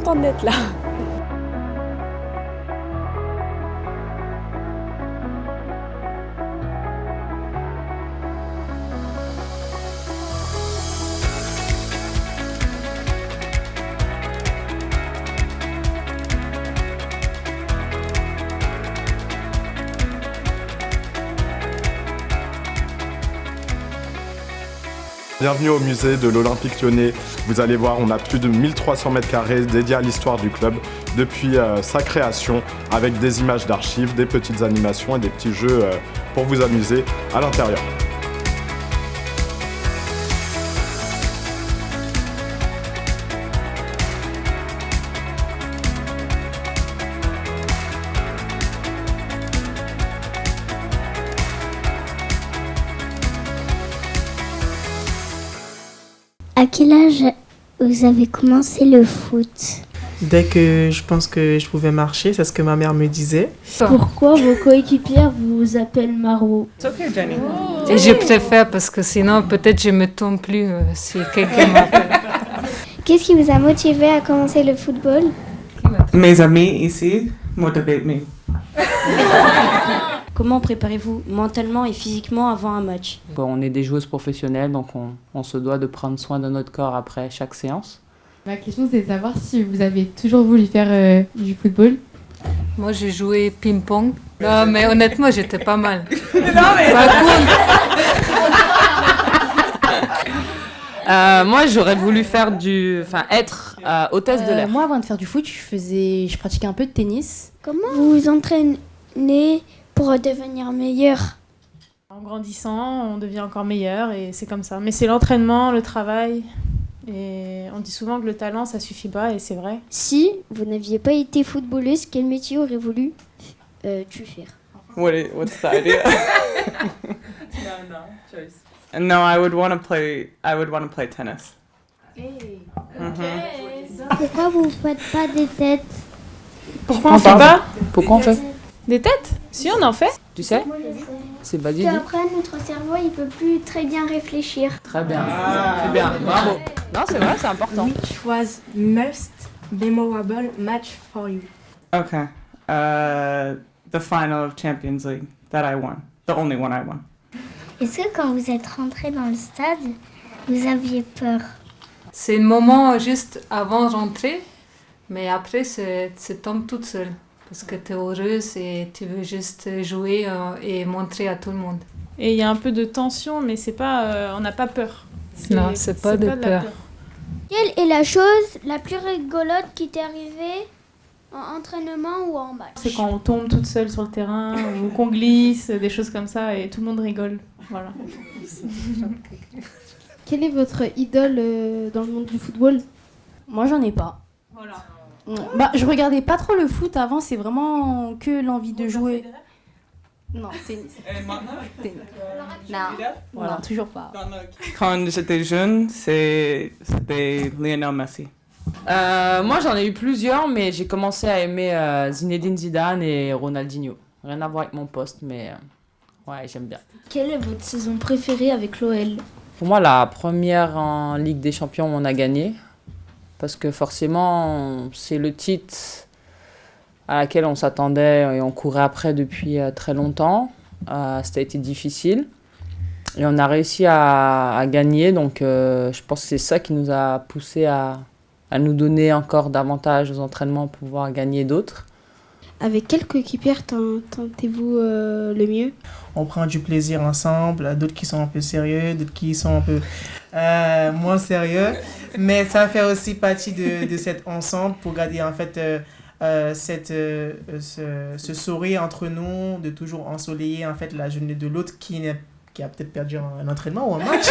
contente d'être là. Bienvenue au musée de l'Olympique Lyonnais. Vous allez voir, on a plus de 1300 mètres carrés dédiés à l'histoire du club depuis sa création, avec des images d'archives, des petites animations et des petits jeux pour vous amuser à l'intérieur. À quel âge vous avez commencé le foot? Dès que je pense que je pouvais marcher, c'est ce que ma mère me disait. Pourquoi vos coéquipières vous appellent Maro? Et je préfère parce que sinon peut-être je me tombe plus si quelqu'un m'appelle. Qu'est-ce qui vous a motivé à commencer le football? Mes amis ici motivent me. Comment préparez-vous mentalement et physiquement avant un match? On est des joueuses professionnelles, donc on se doit de prendre soin de notre corps après chaque séance. Ma question, c'est de savoir si vous avez toujours voulu faire du football. Moi j'ai joué ping-pong. Non mais honnêtement j'étais pas mal. Moi j'aurais voulu faire être hôtesse de l'air. Moi, avant de faire du foot, je pratiquais un peu de tennis. Comment vous vous entraînez pour devenir meilleur? En grandissant, on devient encore meilleur et c'est comme ça. Mais c'est l'entraînement, le travail. Et on dit souvent que le talent, ça suffit pas et c'est vrai. Si vous n'aviez pas été footballeuse, quel métier aurais voulu tu faire? What's the idea? No, I would want to play tennis. Pourquoi vous ne faites pas des têtes? Pourquoi on fait pas Pourquoi on fait? des têtes? Si, on en fait. Tu sais? C'est basique. Après, notre cerveau, il peut plus très bien réfléchir. Très bien. C'est bien. Bravo. Non, c'est vrai, c'est important. Which was most memorable match for you? Okay. The final of Champions League that I won. The only one I won. Est-ce que quand vous êtes rentré dans le stade, vous aviez peur? C'est le moment juste avant de rentrer, mais après c'est tombe toute seule. Parce que tu es heureuse et tu veux juste jouer et montrer à tout le monde. Et il y a un peu de tension, mais c'est pas, on n'a pas peur. Non, c'est pas de la peur. Quelle est la chose la plus rigolote qui t'est arrivée en entraînement ou en match? C'est quand on tombe toute seule sur le terrain ou qu'on glisse, des choses comme ça et tout le monde rigole. Voilà. Quelle est votre idole dans le monde du football? Moi, j'en ai pas. Voilà. Bah, je regardais pas trop le foot avant, c'est vraiment que l'envie de jouer. Non, tennis. Tennis. Non, non, toujours pas. Quand j'étais jeune, c'était Lionel Messi. Moi j'en ai eu plusieurs, mais j'ai commencé à aimer Zinedine Zidane et Ronaldinho. Rien à voir avec mon poste, mais ouais, j'aime bien. Quelle est votre saison préférée avec l'OL? Pour moi, la première en Ligue des Champions, on a gagné. Parce que forcément, c'est le titre à laquelle on s'attendait et on courait après depuis très longtemps. Ça a été difficile. Et on a réussi à gagner. Donc, je pense que c'est ça qui nous a poussé à nous donner encore davantage aux entraînements pour pouvoir gagner d'autres. Avec quelle coéquipière tentez-vous le mieux? On prend du plaisir ensemble, d'autres qui sont un peu sérieux, d'autres qui sont un peu moins sérieux. Mais ça fait aussi partie de cet ensemble pour garder en fait ce sourire entre nous, de toujours ensoleiller en fait la journée de l'autre qui a peut-être perdu un entraînement ou un match.